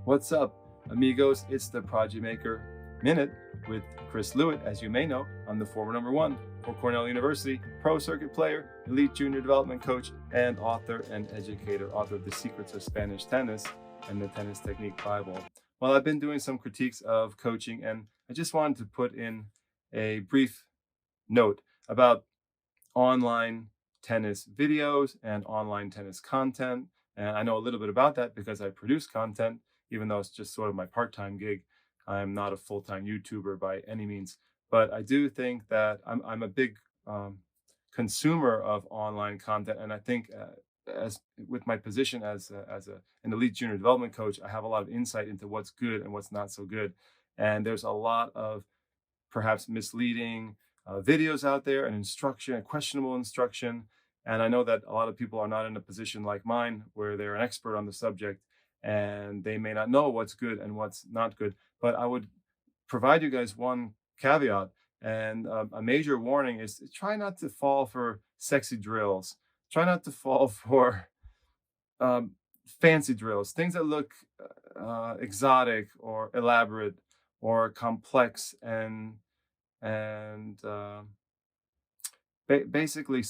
What's up, amigos? It's the Prodigy Maker Minute with Chris Lewitt. As you may know, I'm the former number one for Cornell University, pro circuit player, elite junior development coach, and author and educator, author of The Secrets of Spanish Tennis and the Tennis Technique Bible. Well, I've been doing some critiques of coaching, and I just wanted to put in a brief note about online tennis videos and online tennis content. And I know a little bit about that because I produce content, even though it's just sort of my part time gig. I'm not a full time YouTuber by any means, but I do think that I'm a big consumer of online content. And I think as with my position an elite junior development coach, I have a lot of insight into what's good and what's not so good. And there's a lot of perhaps misleading videos out there and instruction and questionable instruction. And I know that a lot of people are not in a position like mine where they're an expert on the subject and they may not know what's good and what's not good. But I would provide you guys one caveat, and a major warning is to try not to fall for sexy drills. Try not to fall for um, fancy drills, things that look exotic or elaborate or complex and basically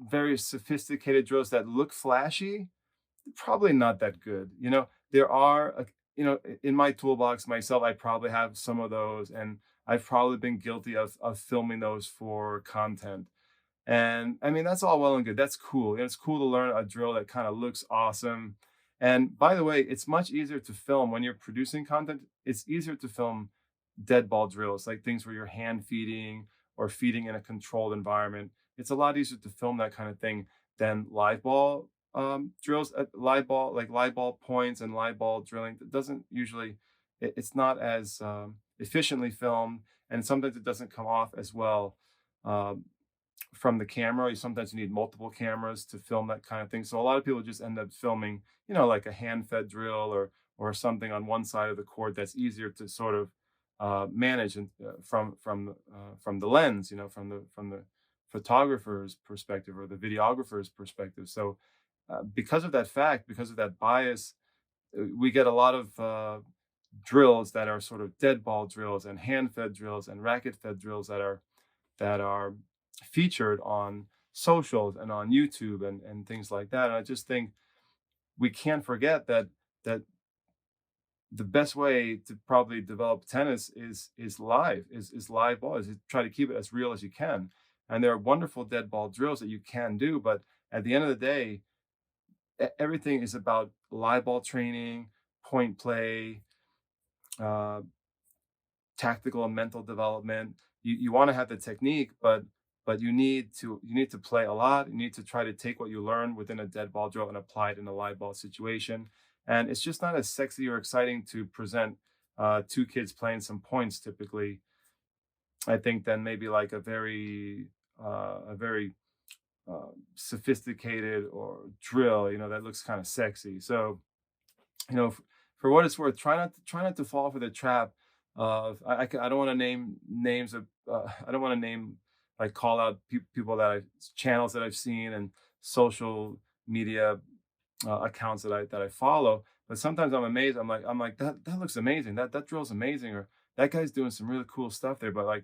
very sophisticated drills that look flashy, probably not that good. There are, in my toolbox myself, I probably have some of those, and I've probably been guilty of filming those for content. And I mean, that's all well and good. That's cool. And it's cool to learn a drill that kind of looks awesome. And by the way, it's much easier to film when you're producing content. It's easier to film dead ball drills, like things where you're hand feeding or feeding in a controlled environment. It's a lot easier to film that kind of thing than live ball drills. Live ball points and live ball drilling. It doesn't usually, it's not as efficiently filmed, and sometimes it doesn't come off as well. Um, from the camera. Sometimes you need multiple cameras to film that kind of thing. So a lot of people just end up filming, like a hand-fed drill or something on one side of the court that's easier to sort of manage and from the lens, from the photographer's perspective or the videographer's perspective. So because of that fact, because of that bias, we get a lot of drills that are sort of dead ball drills and hand-fed drills and racket-fed drills that are featured on socials and on YouTube and things like that. And I just think we can't forget that the best way to probably develop tennis is live ball, is to try to keep it as real as you can. And there are wonderful dead ball drills that you can do, but at the end of the day, everything is about live ball training, point play, uh, tactical and mental development. You want to have the technique, but you need to play a lot. You need to try to take what you learn within a dead ball drill and apply it in a live ball situation. And it's just not as sexy or exciting to present two kids playing some points typically. I think then maybe like a very sophisticated or drill, that looks kind of sexy. So for what it's worth, try not to fall for the trap of I don't want to name names of I don't want to name like call out people that I channels that I've seen and social media accounts that I follow. But sometimes I'm amazed. I'm like that looks amazing. That drill's amazing, or that guy's doing some really cool stuff there. But like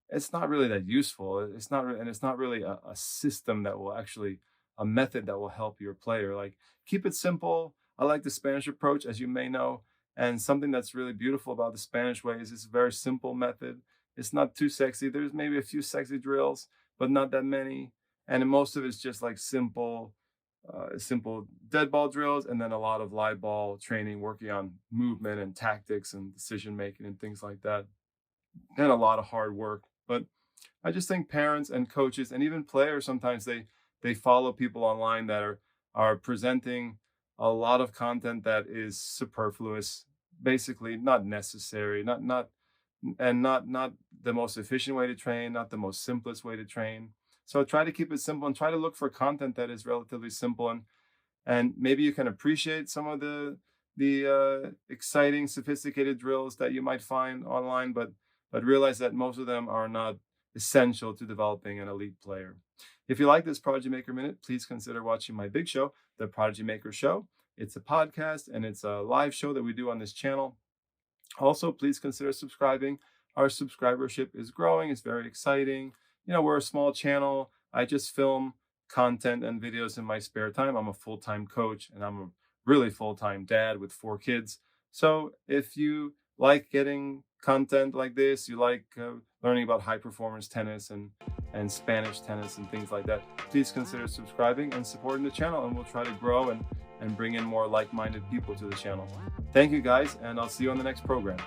it's not really that useful. And it's not really a system that will actually a method that will help your player. Like keep it simple. I like the Spanish approach, as you may know, and something that's really beautiful about the Spanish way is it's a very simple method. It's not too sexy. There's maybe a few sexy drills, but not that many. And most of it's just like simple dead ball drills, and then a lot of live ball training, working on movement and tactics and decision making and things like that, and a lot of hard work. But I just think parents and coaches and even players sometimes they follow people online that are presenting a lot of content that is superfluous, basically not necessary, not the most efficient way to train, not the most simplest way to train. So try to keep it simple and try to look for content that is relatively simple, and maybe you can appreciate some of the exciting, sophisticated drills that you might find online, but realize that most of them are not essential to developing an elite player. If you like this Prodigy Maker Minute, please consider watching my big show, The Prodigy Maker Show. It's a podcast and it's a live show that we do on this channel. Also, please consider subscribing. Our subscribership is growing. It's very exciting. We're a small channel. I just film content and videos in my spare time. I'm a full-time coach and I'm a really full-time dad with 4 kids. So if you like getting content like this, you like learning about high performance tennis and Spanish tennis and things like that, please consider subscribing and supporting the channel, and we'll try to grow and bring in more like-minded people to the channel. Thank you guys, and I'll see you on the next program.